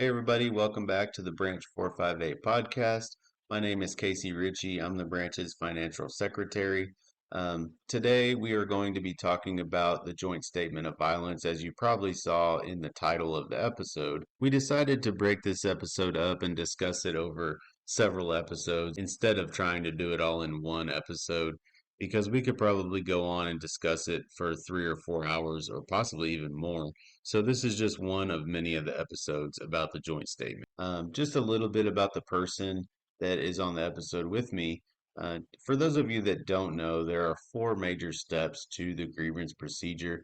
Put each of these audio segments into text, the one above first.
Hey everybody, welcome back to the Branch 458 podcast. My name is Ritchie. I'm the branch's financial secretary. Today we are going to be talking about the joint statement of violence, as you probably saw in the title of the episode. We decided to break this episode up and discuss it over several episodes instead of trying to do it all in one episode because we could probably go on and discuss it for 3 or 4 hours or possibly even more. So this is just one of many of the episodes about the joint statement. Just a little bit about the person that is on the episode with me. For those of you that don't know, there are four major steps to the grievance procedure.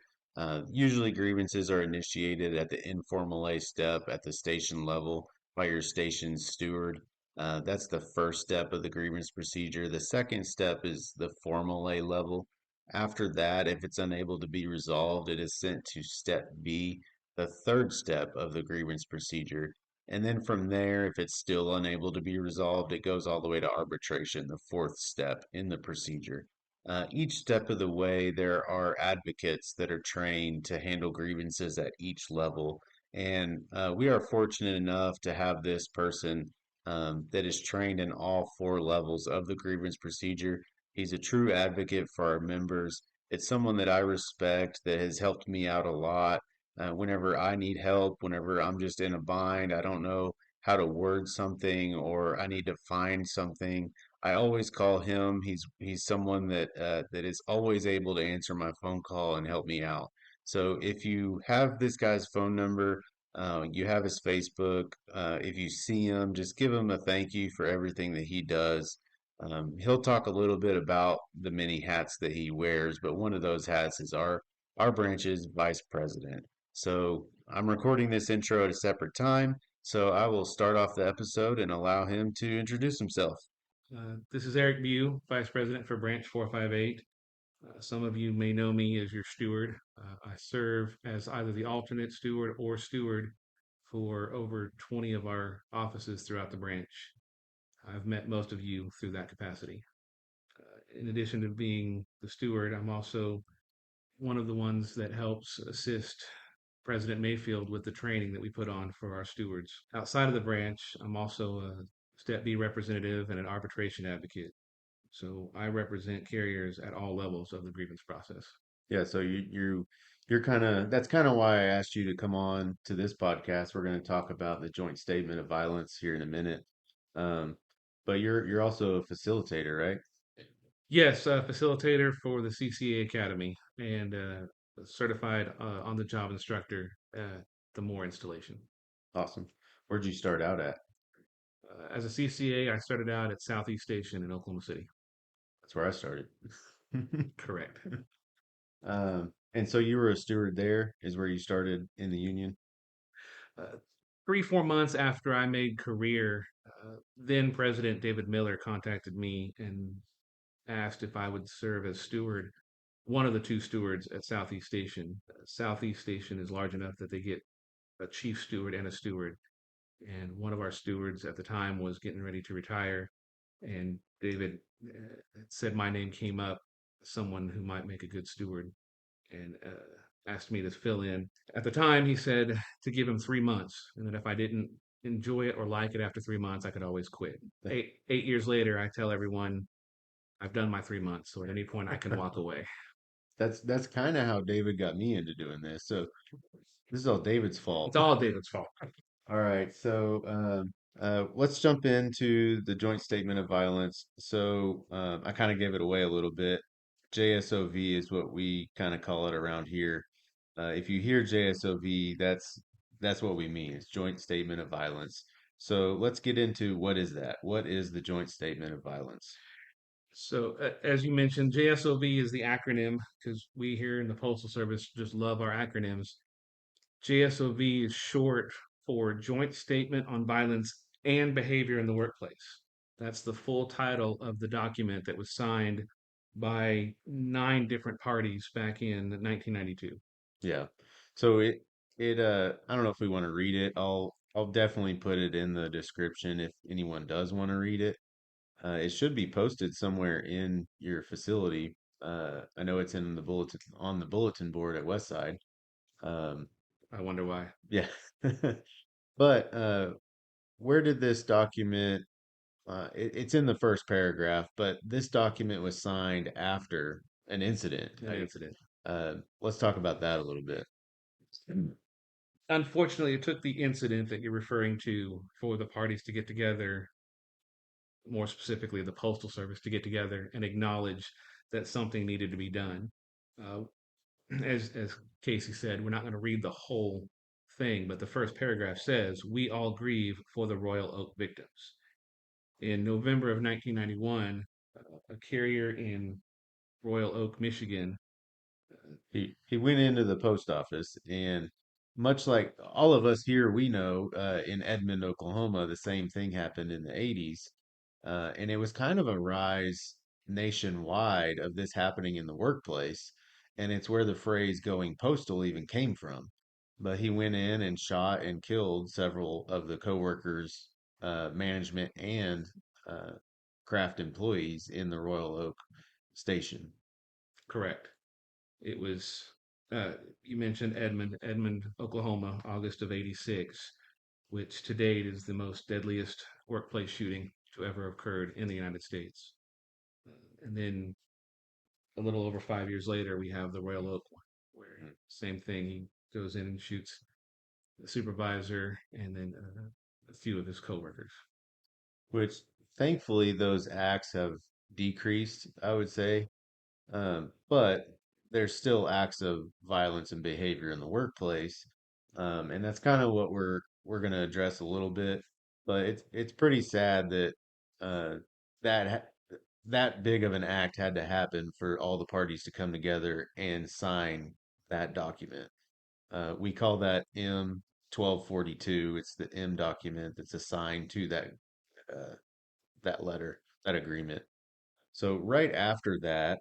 Usually grievances are initiated at the informal A step at the station level by your station steward. That's the first step of the grievance procedure. The second step is the formal A level. After that, if it's unable to be resolved, it is sent to step B, the third step of the grievance procedure. And then from there, if it's still unable to be resolved, it goes all the way to arbitration, the fourth step in the procedure. Each step of the way, there are advocates that are trained to handle grievances at each level. And we are fortunate enough to have this person that is trained in all four levels of the grievance procedure. He's a true advocate for our members. It's someone that I respect that has helped me out a lot. Whenever I need help, whenever I'm just in a bind, I don't know how to word something or I need to find something, I always call him. He's someone that is always able to answer my phone call and help me out. So if you have this guy's phone number, you have his Facebook. If you see him, just give him a thank you for everything that he does. He'll talk a little bit about the many hats that he wears, but one of those hats is our branch's vice president. So I'm recording this intro at a separate time, so I will start off the episode and allow him to introduce himself. This is Eric Bew, Vice President for Branch 458. Some of you may know me as your steward. I serve as either the alternate steward or steward for over 20 of our offices throughout the branch. I've met most of you through that capacity. In addition to being the steward, I'm also one of the ones that helps assist President Mayfield with the training that we put on for our stewards. Outside of the branch, I'm also a Step B representative and an arbitration advocate. So I represent carriers at all levels of the grievance process. Yeah, so you're kind of that's kind of why I asked you to come on to this podcast. We're going to talk about the joint statement of violence here in a minute. Um, but you're also a facilitator, right? Yes, facilitator for the CCA Academy and certified on-the-job instructor at the Moore installation. Awesome. Where'd you start out at? As a CCA, I started out at Southeast Station in Oklahoma City. That's where I started. Correct. And so you were a steward there, is where you started in the union? 3, 4 months after I made career, then President David Miller contacted me and asked if I would serve as steward, one of the two stewards at Southeast Station. Southeast Station is large enough that they get a chief steward and a steward. And one of our stewards at the time was getting ready to retire. And David said my name came up, someone who might make a good steward, and asked me to fill in. At the time, he said to give him 3 months, and that if I didn't enjoy it or like it after 3 months, I could always quit. Eight years later, I tell everyone I've done my 3 months, so at any point I can walk away. That's kind of how David got me into doing this. So this is all David's It's fault. all David's fault. All right, so let's jump into the joint statement of violence. So I kind of gave it away a little bit. JSOV is what we kind of call it around here. If you hear JSOV, that's what we mean. It's joint statement of violence. So let's get into what is that? What is the joint statement of violence? So, as you mentioned, JSOV is the acronym because we here in the Postal Service just love our acronyms. JSOV is short for Joint Statement on Violence and Behavior in the Workplace. That's the full title of the document that was signed by 9 different parties back in 1992. Yeah. So it I don't know if we want to read it. I'll definitely put it in the description if anyone does want to read it. It should be posted somewhere in your facility. I know it's in the bulletin on the bulletin board at Westside. Um, I wonder why. yeah. But where did this document? It's in the first paragraph, but this document was signed after an incident. An incident. Let's talk about that a little bit. Unfortunately, it took the incident that you're referring to for the parties to get together, more specifically the Postal Service, to get together and acknowledge that something needed to be done. Uh, as Casey said, we're not going to read the whole thing, but the first paragraph says, "We all grieve for the Royal Oak victims." In November of 1991, a carrier in Royal Oak, Michigan. He went into the post office, and much like all of us here, we know in Edmond, Oklahoma, the same thing happened in the 80s. And it was kind of a rise nationwide of this happening in the workplace. And it's where the phrase going postal even came from. But he went in and shot and killed several of the coworkers, management, and uh, craft employees in the Royal Oak station. Correct. It was, uh, you mentioned Edmond, Oklahoma, August of 86, which to date is the most deadliest workplace shooting to ever occurred in the United States. And then a little over 5 years later, we have the Royal Oak one, where same thing, he goes in and shoots the supervisor and then a few of his coworkers. Which thankfully those acts have decreased, I would say. But there's still acts of violence and behavior in the workplace. And that's kind of what we're going to address a little bit. But it's pretty sad that uh, that that big of an act had to happen for all the parties to come together and sign that document. We call that M 1242. It's the M document that's assigned to uh, that letter, that agreement. So right after that,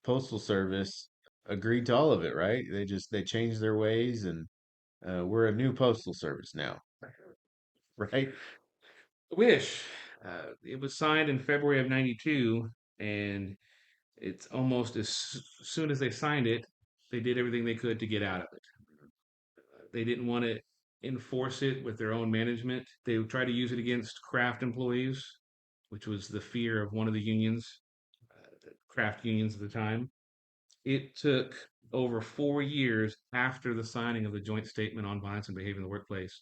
Postal Service agreed to all of it, right? They changed their ways, and we're a new Postal Service now, right? Wish. It was signed in February of 92, and it's almost as soon as they signed it, they did everything they could to get out of it. They didn't want to enforce it with their own management. They would try to use it against craft employees, which was the fear of one of the unions, craft unions at the time. It took over 4 years after the signing of the joint statement on violence and behavior in the workplace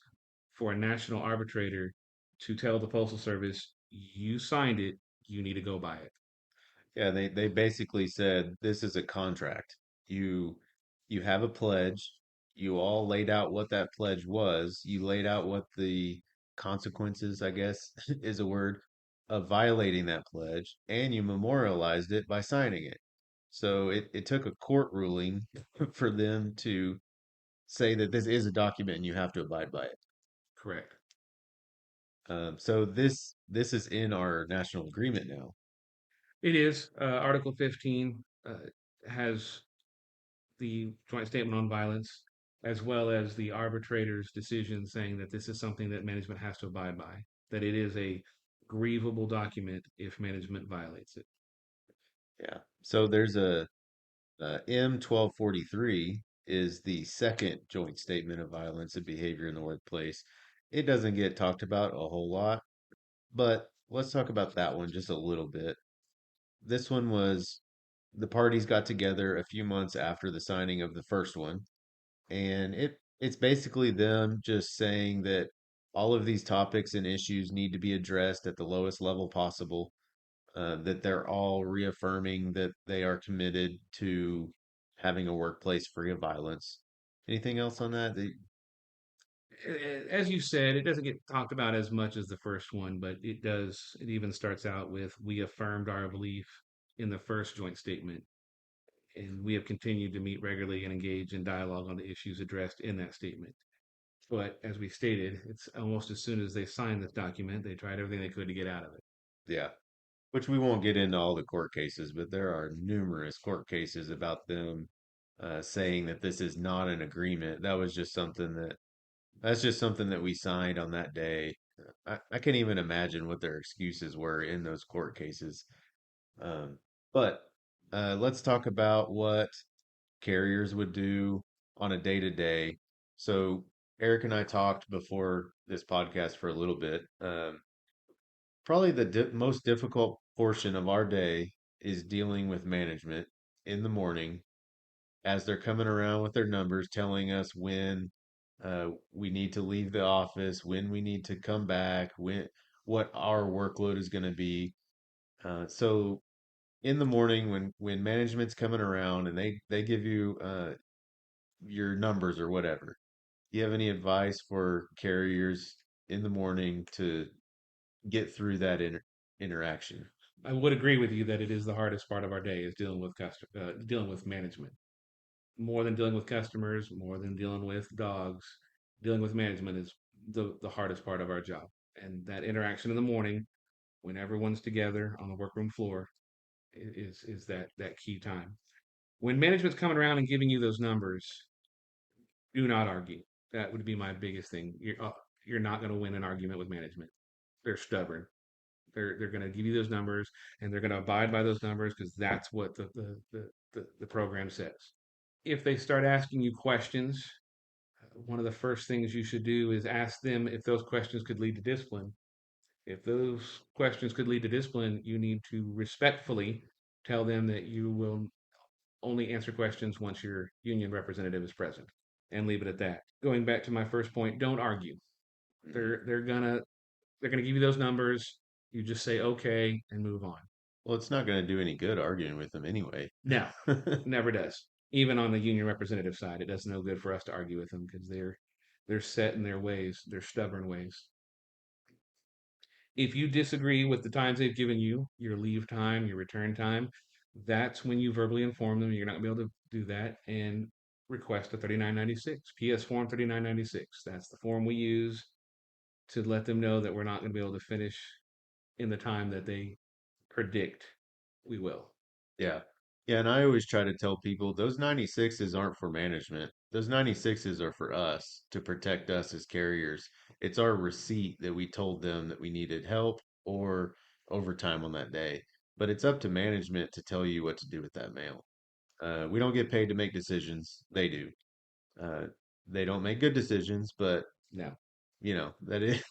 for a national arbitrator to tell the Postal Service, you signed it, you need to go by it. Yeah, they basically said this is a contract. You you have a pledge. You all laid out what that pledge was. You laid out what the consequences, I guess, is a word, of violating that pledge, and you memorialized it by signing it. So it took a court ruling for them to say that this is a document and you have to abide by it. Correct. So this is in our national agreement now. It is. Article 15 has the joint statement on violence, as well as the arbitrator's decision saying that this is something that management has to abide by, that it is a grievable document if management violates it. Yeah. So there's a M 1243 is the second joint statement of violence and behavior in the workplace. It doesn't get talked about a whole lot, but let's talk about that one just a little bit. This one was the parties got together a few months after the signing of the first one, and it's basically them just saying that all of these topics and issues need to be addressed at the lowest level possible, that they're all reaffirming that they are committed to having a workplace free of violence. Anything else on that? As you said, it doesn't get talked about as much as the first one, but it does. It even starts out with, we affirmed our belief in the first joint statement, and we have continued to meet regularly and engage in dialogue on the issues addressed in that statement. But as we stated, it's almost as soon as they signed this document, they tried everything they could to get out of it. Yeah, which we won't get into all the court cases, but there are numerous court cases about them saying that this is not an agreement. That's just something that we signed on that day. I can't even imagine what their excuses were in those court cases. Um, but let's talk about what carriers would do on a day to day. So Eric and I talked before this podcast for a little bit. Probably the most difficult portion of our day is dealing with management in the morning as they're coming around with their numbers, telling us when we need to leave the office, when we need to come back, what our workload is going to be. So in the morning, when management's coming around and they give you your numbers or whatever, do you have any advice for carriers in the morning to get through that interaction? I would agree with you that it is the hardest part of our day is dealing with management. More than dealing with customers, more than dealing with dogs, dealing with management is the hardest part of our job. And that interaction in the morning when everyone's together on the workroom floor is that key time. When management's coming around and giving you those numbers, do not argue. That would be my biggest thing. You're not going to win an argument with management. They're stubborn. They're going to give you those numbers and they're going to abide by those numbers because that's what the program says. If they start asking you questions, one of the first things you should do is ask them if those questions could lead to discipline. If those questions could lead to discipline, you need to respectfully tell them that you will only answer questions once your union representative is present and leave it at that. Going back to my first point, don't argue. Mhm. They're gonna give you those numbers. You just say okay and move on. Well, it's not going to do any good arguing with them anyway. No, never does. Even on the union representative side, it does no good for us to argue with them because they're set in their ways, their stubborn ways. If you disagree with the times they've given you, your leave time, your return time, that's when you verbally inform them you're not going to be able to do that and request a 3996, PS Form 3996. That's the form we use to let them know that we're not going to be able to finish in the time that they predict we will. Yeah. Yeah, and I always try to tell people those 96s aren't for management. Those 96s are for us to protect us as carriers. It's our receipt that we told them that we needed help or overtime on that day. But it's up to management to tell you what to do with that mail. We don't get paid to make decisions. They do. Uh, they don't make good decisions, but No.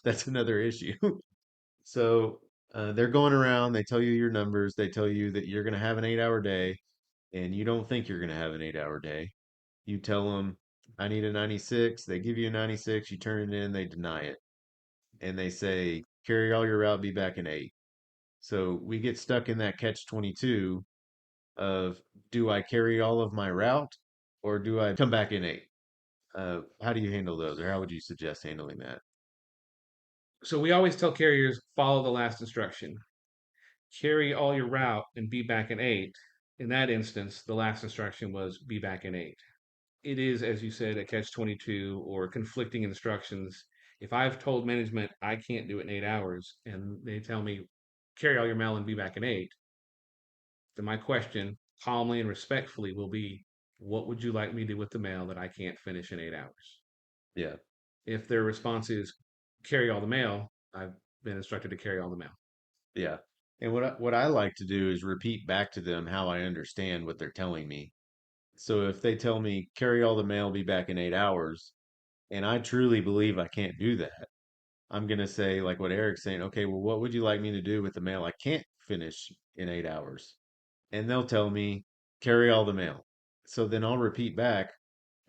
that's another issue. So they're going around, they tell you your numbers, they tell you that you're going to have an 8 hour day, and you don't think you're going to have an 8 hour day. You tell them, I need a 96. They give you a 96, you turn it in, they deny it. And they say, carry all your route, be back in 8. So we get stuck in that catch 22 of do I carry all of my route or do I come back in 8? How do you handle those, or how would you suggest handling that? So we always tell carriers follow the last instruction. Carry all your route and be back in 8. In that instance, the last instruction was be back in 8. It is, as you said, a catch 22 or conflicting instructions. If I've told management I can't do it in 8 hours and they tell me carry all your mail and be back in 8, then my question calmly and respectfully will be, what would you like me to do with the mail that I can't finish in 8 hours? Yeah, If their response is carry all the mail, I've been instructed to carry all the mail. yeah. And what I like to do is repeat back to them how I understand what they're telling me. So if they tell me carry all the mail, be back in 8 hours, and I truly believe I can't do that, I'm gonna say like what Eric's saying. Okay, well, what would you like me to do with the mail I can't finish in 8 hours? And they'll tell me carry all the mail. So then I'll repeat back.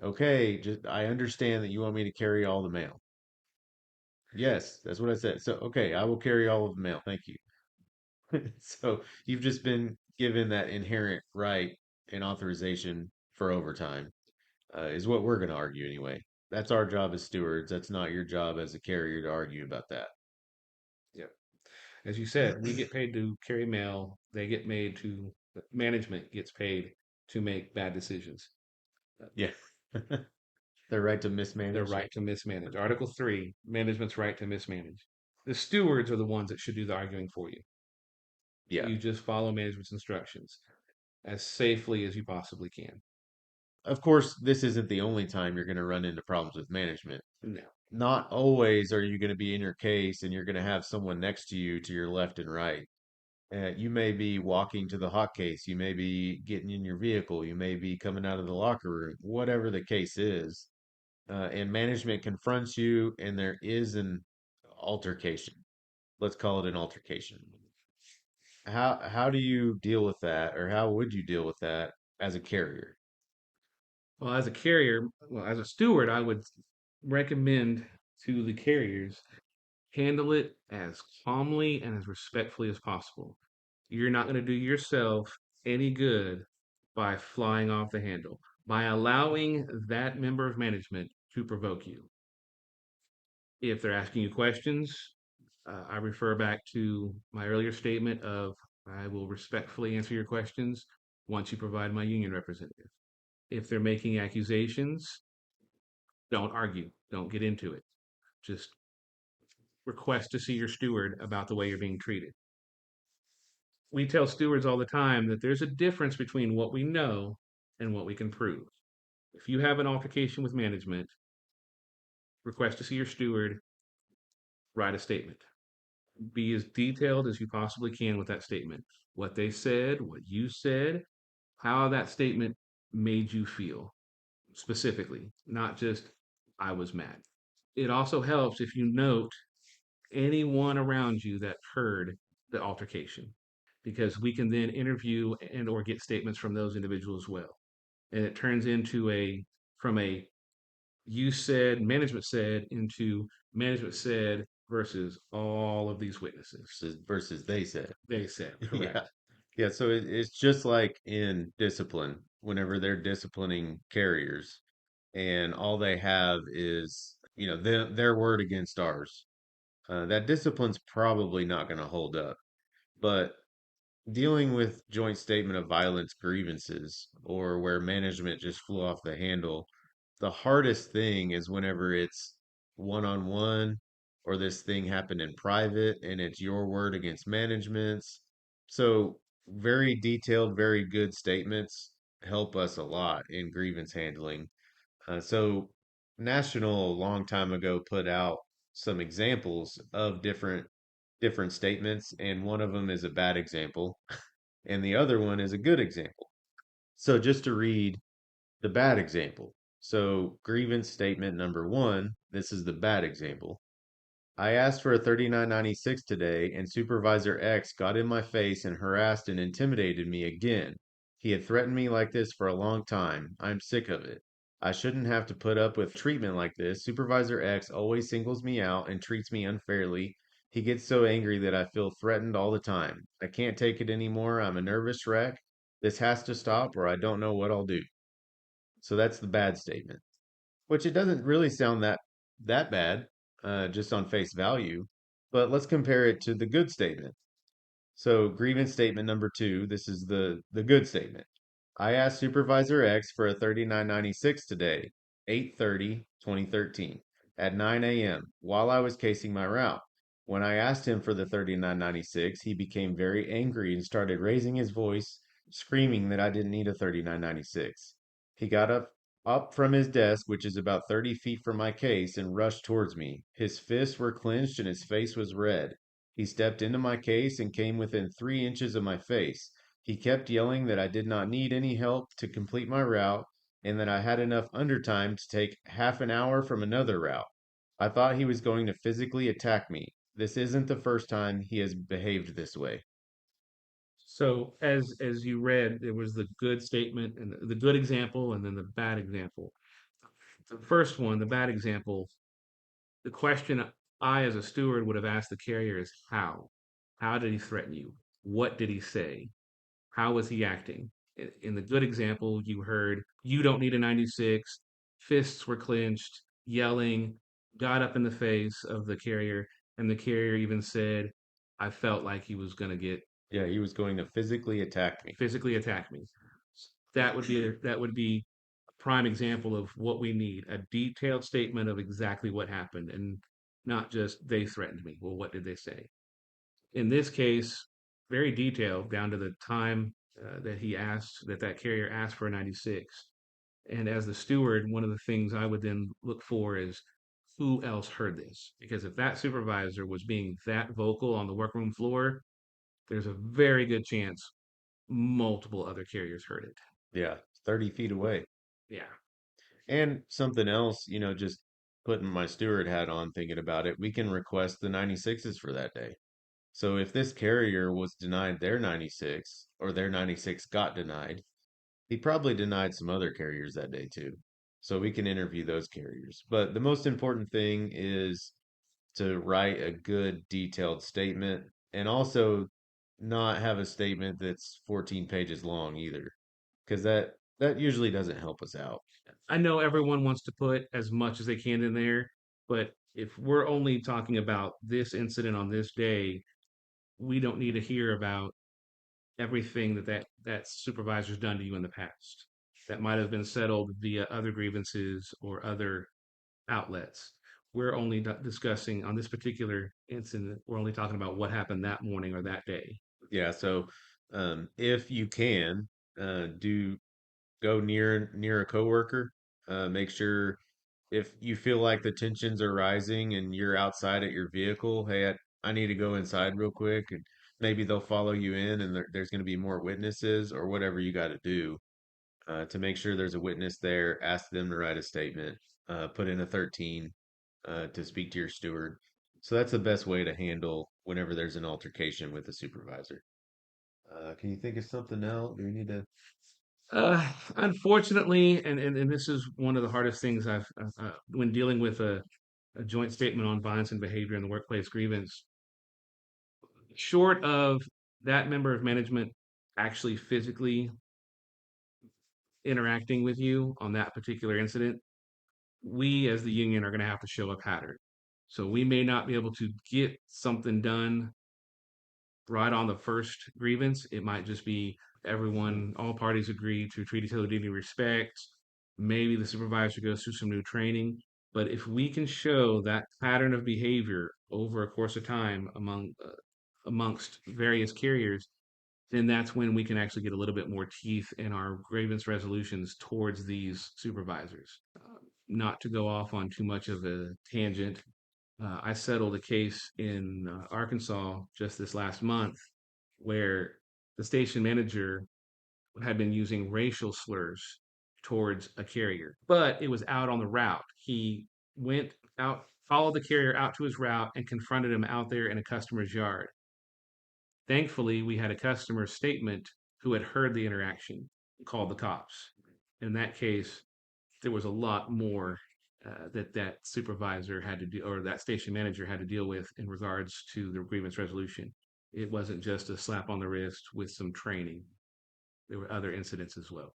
Okay, just I understand that you want me to carry all the mail. Yes, that's what I said. So okay, I will carry all of the mail. Thank you. So you've just been given that inherent right and authorization for overtime, is what we're going to argue anyway. That's our job as stewards. That's not your job as a carrier to argue about that. Yep. As you said, we get paid to carry mail. They get made to, management gets paid to make bad decisions. Yeah. Their right to Their mismanage. right to mismanage. Article 3, management's right to mismanage. The stewards are the ones that should do the arguing for you. Yeah. You just follow management's instructions as safely as you possibly can. Of course, this isn't the only time you're going to run into problems with management. No. Not always are you going to be in your case and you're going to have someone next to you to your left and right. You may be walking to the hot case. You may be getting in your vehicle. You may be coming out of the locker room. Whatever the case is, and management confronts you, and there is an altercation. Let's call it an altercation. How do you deal with that, or how would you deal with that as a carrier? Well, as a carrier, well, as a steward, I would recommend to the carriers handle it as calmly and as respectfully as possible. You're not going to do yourself any good by flying off the handle, by allowing that member of management to provoke you. If they're asking you questions, I refer back to my earlier statement of I will respectfully answer your questions once you provide my union representative. If they're making accusations, don't argue, don't get into it. Just request to see your steward about the way you're being treated. We tell stewards all the time that there's a difference between what we know and what we can prove. If you have an altercation with management, request to see your steward, write a statement. Be as detailed as you possibly can with that statement. What they said, what you said, how that statement made you feel specifically, not just I was mad. It also helps if you note anyone around you that heard the altercation because we can then interview and or get statements from those individuals as well. And it turns into a from a you said, management said into management said versus all of these witnesses. Versus they said. They said, Yeah. correct. Yeah, so it's just like in discipline, whenever they're disciplining carriers, and all they have is, their word against ours. That discipline's probably not going to hold up. But dealing with joint statement of violence grievances or where management just flew off the handle, the hardest thing is whenever it's one on one or this thing happened in private and it's your word against management's. So, very detailed, very good statements help us a lot in grievance handling. So, National a long time ago put out some examples of different statements, and one of them is a bad example and the other one is a good example. So just to read the bad example. So grievance statement number one, this is the bad example. I asked for a 3996 today, and Supervisor X got in my face and harassed and intimidated me again. He had threatened me like this for a long time. I'm sick of it. I shouldn't have to put up with treatment like this. Supervisor X always singles me out and treats me unfairly. He gets so angry that I feel threatened all the time. I can't take it anymore. I'm a nervous wreck. This has to stop, or I don't know what I'll do. So that's the bad statement, which it doesn't really sound that bad, just on face value. But let's compare it to the good statement. So grievance statement number two, this is the good statement. I asked Supervisor X for a 3996 today, 8/30/2013, at 9 a.m. while I was casing my route. When I asked him for the 3996, he became very angry and started raising his voice, screaming that I didn't need a 3996. He got up from his desk, which is about 30 feet from my case, and rushed towards me. His fists were clenched and his face was red. He stepped into my case and came within 3 inches of my face. He kept yelling that I did not need any help to complete my route and that I had enough undertime to take half an hour from another route. I thought he was going to physically attack me. This isn't the first time he has behaved this way. So as you read, there was the good statement and the good example and then the bad example. The first one, the bad example, the question I as a steward would have asked the carrier is how? How did he threaten you? What did he say? How was he acting? In the good example, you heard, you don't need a 96, fists were clenched, yelling, got up in the face of the carrier, and the carrier even said, I felt like he was going to get Yeah, he was going to physically attack me. physically attack me. That would be a prime example of what we need, a detailed statement of exactly what happened and not just they threatened me. Well, what did they say? In this case, very detailed down to the time that he asked that carrier asked for a 96. And as the steward, one of the things I would then look for is who else heard this? Because if that supervisor was being that vocal on the workroom floor, there's a very good chance multiple other carriers heard it. Yeah, 30 feet away. Yeah. And something else, just putting my steward hat on, thinking about it, we can request the 96s for that day. So if this carrier was denied their 96 or their 96 got denied, he probably denied some other carriers that day too. So we can interview those carriers. But the most important thing is to write a good detailed statement and also not have a statement that's 14 pages long either, because that usually doesn't help us out. I know everyone wants to put as much as they can in there, but if we're only talking about this incident on this day, we don't need to hear about everything that supervisor's done to you in the past that might have been settled via other grievances or other outlets. We're only discussing on this particular incident, we're only talking about what happened that morning or that day. Yeah, so if you can, do go near a coworker. Make sure if you feel like the tensions are rising and you're outside at your vehicle, hey, I need to go inside real quick, and maybe they'll follow you in, and there's going to be more witnesses or whatever you got to do to make sure there's a witness there. Ask them to write a statement. Put in a 13 to speak to your steward. So that's the best way to handle whenever there's an altercation with a supervisor. Can you think of something else? Do we need to? Unfortunately, and this is one of the hardest things when dealing with a joint statement on violence and behavior in the workplace grievance, short of that member of management actually physically interacting with you on that particular incident, we as the union are going to have to show a pattern. So we may not be able to get something done right on the first grievance. It might just be everyone, all parties agree to treat each other with dignity and respect. Maybe the supervisor goes through some new training. But if we can show that pattern of behavior over a course of time amongst various carriers, then that's when we can actually get a little bit more teeth in our grievance resolutions towards these supervisors. Not to go off on too much of a tangent, I settled a case in Arkansas just this last month where the station manager had been using racial slurs towards a carrier, but it was out on the route. He went out, followed the carrier out to his route, and confronted him out there in a customer's yard. Thankfully, we had a customer statement who had heard the interaction, called the cops. In that case, there was a lot more that supervisor had to do, or that station manager had to deal with in regards to the grievance resolution. It wasn't just a slap on the wrist with some training. There were other incidents as well.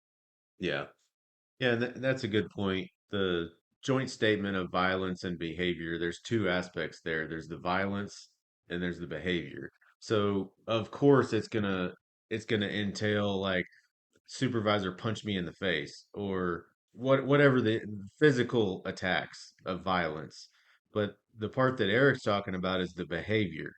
Yeah. Yeah, that's a good point. The joint statement of violence and behavior, there's two aspects there. There's the violence and there's the behavior. So, of course, it's gonna entail like supervisor punched me in the face or whatever the physical attacks of violence. But the part that Eric's talking about is the behavior.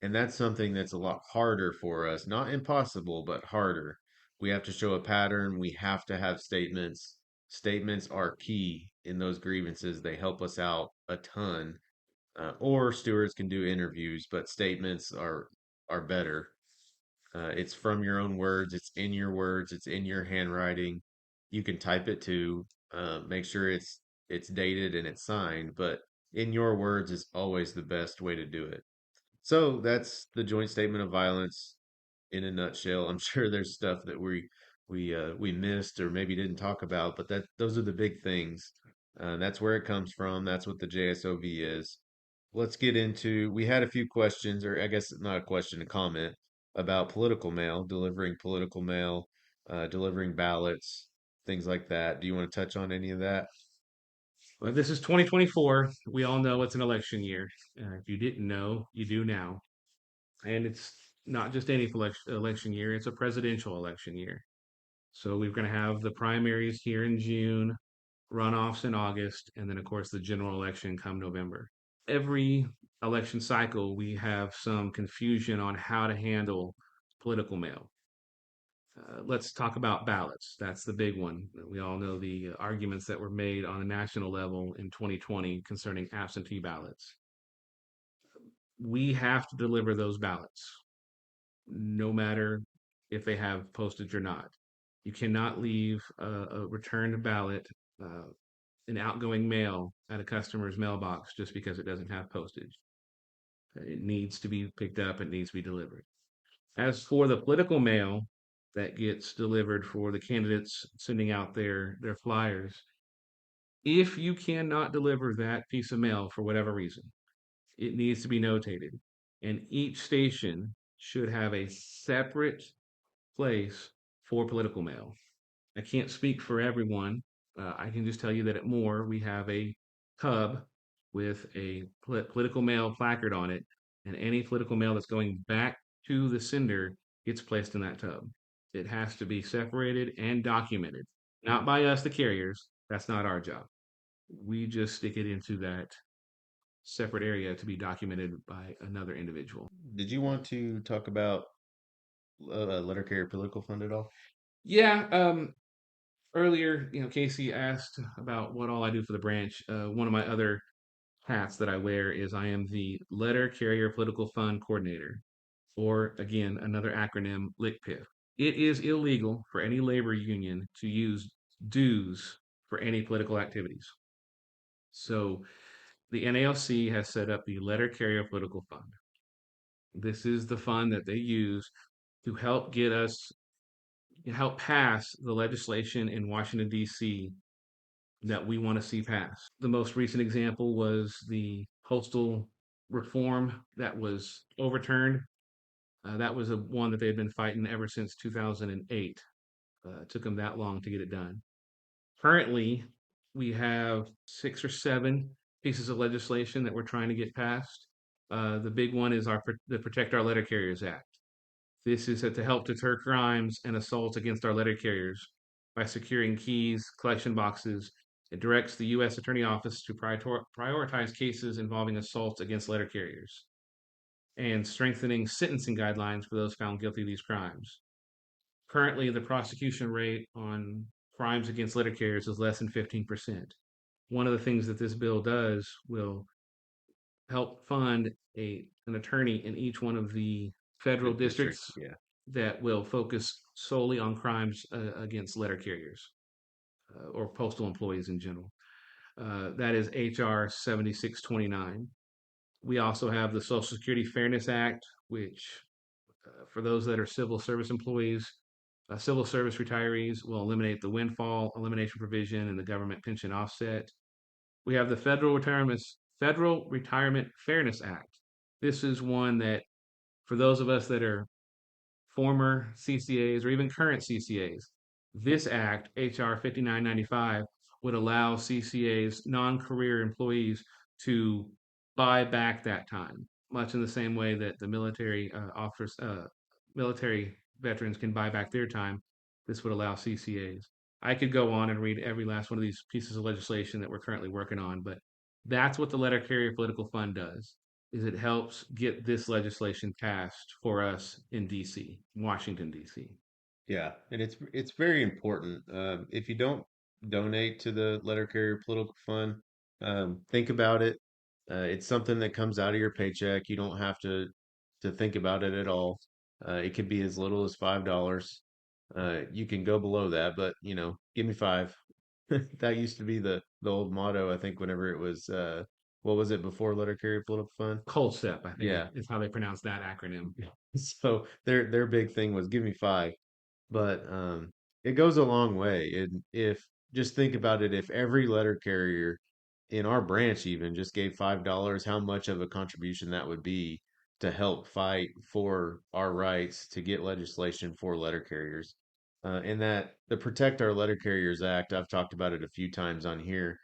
And that's something that's a lot harder for us. Not impossible, but harder. We have to show a pattern. We have to have statements. Statements are key in those grievances. They help us out a ton. Or stewards can do interviews, but statements are better. It's from your own words. It's in your words. It's in your handwriting. You can type it too. Make sure it's dated and it's signed, but in your words is always the best way to do it. So that's the joint statement of violence in a nutshell. I'm sure there's stuff that we missed or maybe didn't talk about, but that those are the big things. That's where it comes from. That's what the JSOV is. Let's get into. We had a few questions, or I guess not a question, a comment about political mail, delivering political mail, delivering ballots, things like that. Do you want to touch on any of that? Well, this is 2024. We all know it's an election year. If you didn't know, you do now. And it's not just any election year, it's a presidential election year. So we're going to have the primaries here in June, runoffs in August, and then, of course, the general election come November. Every election cycle, we have some confusion on how to handle political mail. Let's talk about ballots. That's the big one. We all know the arguments that were made on a national level in 2020 concerning absentee ballots. We have to deliver those ballots, no matter if they have postage or not. You cannot leave a returned ballot. an outgoing mail at a customer's mailbox just because it doesn't have postage. It needs to be picked up, it needs to be delivered. As for the political mail that gets delivered for the candidates sending out their flyers, if you cannot deliver that piece of mail for whatever reason, it needs to be notated. And each station should have a separate place for political mail. I can't speak for everyone. I can just tell you that at Moore, we have a tub with a political mail placard on it, and any political mail that's going back to the sender gets placed in that tub. It has to be separated and documented, not by us, the carriers. That's not our job. We just stick it into that separate area to be documented by another individual. Did you want to talk about letter carrier political fund at all? Yeah, earlier, Casey asked about what all I do for the branch. One of my other hats that I wear is I am the Letter Carrier Political Fund Coordinator, or again, another acronym, LCPF. It is illegal for any labor union to use dues for any political activities. So the NALC has set up the Letter Carrier Political Fund. This is the fund that they use to help pass the legislation in Washington, D.C. that we want to see passed. The most recent example was the postal reform that was overturned. That was one that they had been fighting ever since 2008. It took them that long to get it done. Currently, we have 6 or 7 pieces of legislation that we're trying to get passed. The big one is the Protect Our Letter Carriers Act. This is to help deter crimes and assaults against our letter carriers by securing keys, collection boxes. It directs the U.S. Attorney Office to prioritize cases involving assaults against letter carriers and strengthening sentencing guidelines for those found guilty of these crimes. Currently, the prosecution rate on crimes against letter carriers is less than 15%. One of the things that this bill does will help fund an attorney in each one of the federal District, districts yeah. that will focus solely on crimes against letter carriers or postal employees in general. That is HR 7629. We also have the Social Security Fairness Act, which, for those that are civil service employees, civil service retirees, will eliminate the windfall elimination provision and the government pension offset. We have the Federal Retirement Fairness Act. This is one that, for those of us that are former CCAs or even current CCAs, this act, HR 5995, would allow CCAs, non-career employees, to buy back that time, much in the same way that the military veterans can buy back their time. This would allow CCAs. I could go on and read every last one of these pieces of legislation that we're currently working on, but that's what the Letter Carrier Political Fund does, is it helps get this legislation passed for us in DC, Washington, DC. Yeah, and it's very important. If you don't donate to the letter carrier political fund, think about it. It's something that comes out of your paycheck. You don't have to think about it at all. It could be as little as $5. You can go below that, but give me five. That used to be the old motto, I think, whenever it was what was it before letter carrier political fund? Cold Step, I think, Yeah. is how they pronounce that acronym. So their big thing was give me five. But it goes a long way. And if just think about it, if every letter carrier in our branch even just gave $5, how much of a contribution that would be to help fight for our rights to get legislation for letter carriers. And that the Protect Our Letter Carriers Act, I've talked about it a few times on here.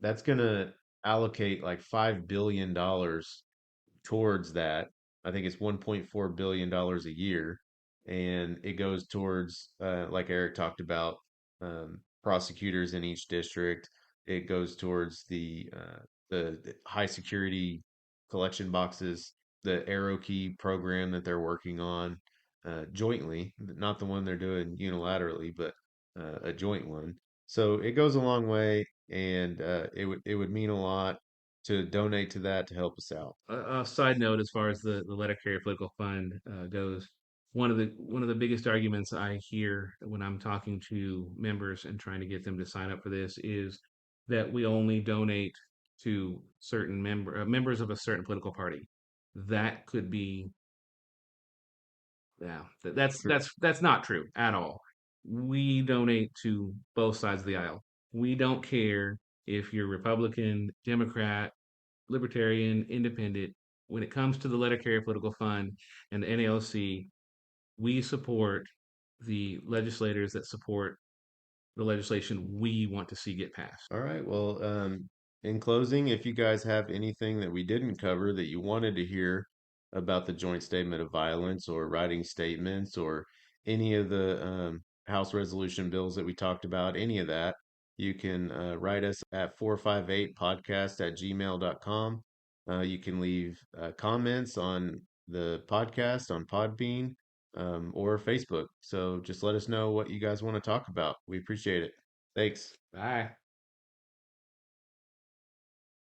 That's going to allocate like $5 billion towards that. I think it's $1.4 billion a year, and it goes towards, like Eric talked about, prosecutors in each district. It goes towards the high security collection boxes, the arrow key program that they're working on jointly, not the one they're doing unilaterally, but a joint one. So it goes a long way, and it would mean a lot to donate to that to help us out. A side note, as far as the letter carrier political fund goes, one of the biggest arguments I hear when I'm talking to members and trying to get them to sign up for this is that we only donate to certain members of a certain political party. That could be, yeah, that's not true at all. We donate to both sides of the aisle. We don't care if you're Republican, Democrat, Libertarian, Independent. When it comes to the Letter Carrier Political Fund and the NALC, we support the legislators that support the legislation we want to see get passed. All right. Well, in closing, if you guys have anything that we didn't cover that you wanted to hear about the joint statement of violence or writing statements or any of the House resolution bills that we talked about, any of that, you can write us at 458podcast@gmail.com. You can leave comments on the podcast on Podbean or Facebook. So just let us know what you guys want to talk about. We appreciate it. Thanks. Bye.